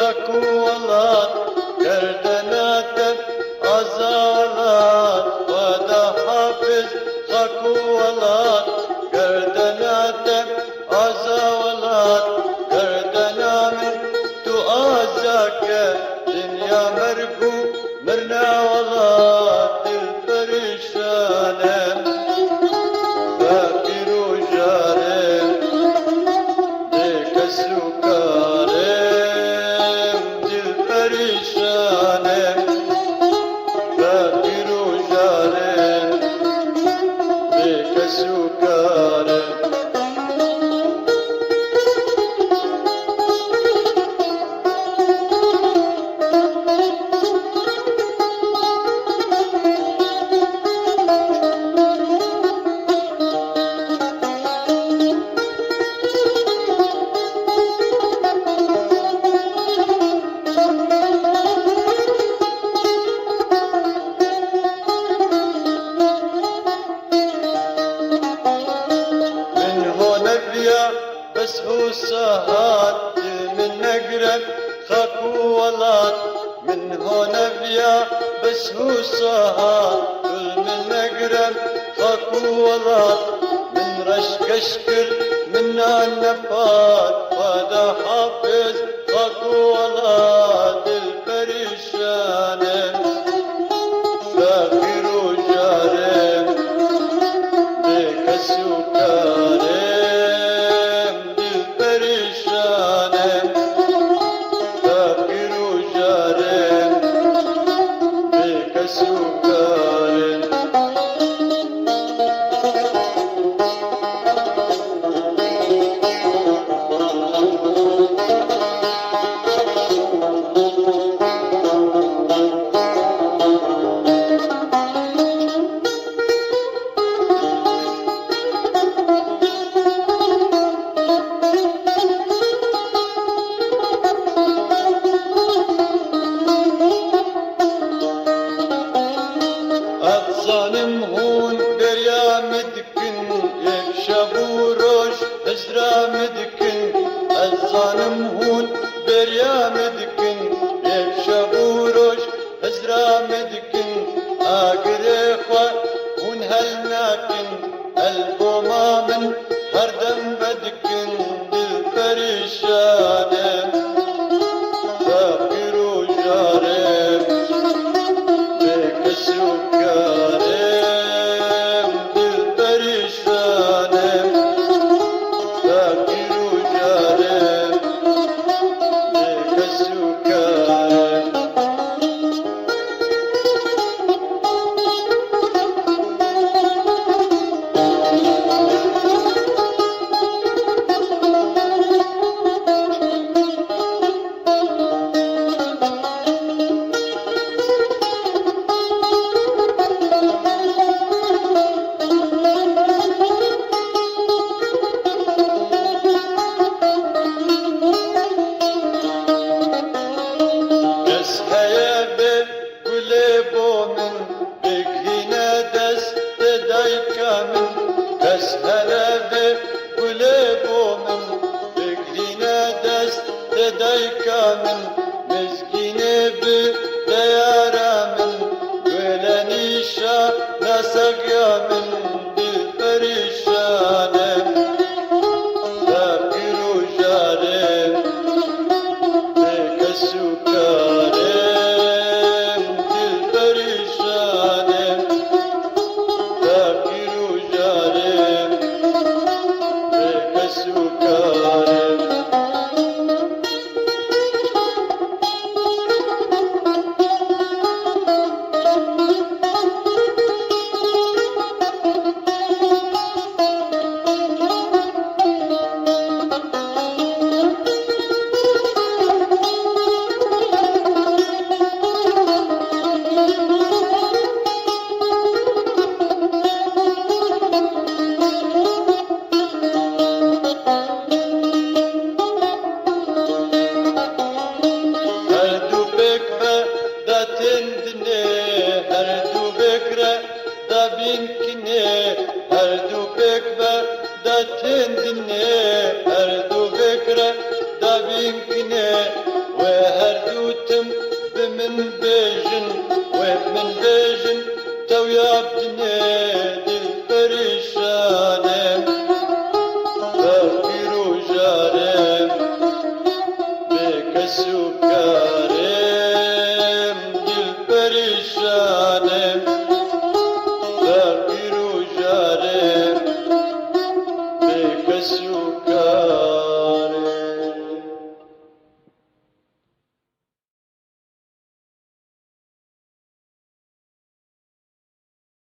سكولات گردناتم ازالات ودا حافظ سكولات گردناتم ازالات گردنامن تو ازاك دنيا مرقو مرنا ولات دل پریشانم فقیر و جارم دیک سوکارم دل پریشانم فقیر و جارم دیک سوکارم بس هو سهات من نقرب خكولات من هنا بيا بس هو سهات من نقرب خكولات من رشق اشكر من النفات وهذا حافظ خكولات البريشانة فاكر وجارم ديك السكارم ظالم هون بريا مدكن يكشفوا روش ازرا مدكن الظالم هون بريا مدكن يكشفوا روش ازرا مدكن اقريخوا هون هلناكن البوما من هردم بدكن دل فريشانم فقير وجارم ديك السكارم دل فريشانم فقير وجارم ديك السكارم من مسكينة بديارة من ولنيشا ناسك يا من بالفريشانة فقير وجارم ديك السكارم بالفريشانة فقير وجارم ديك السكارم سكارم دل پریشانم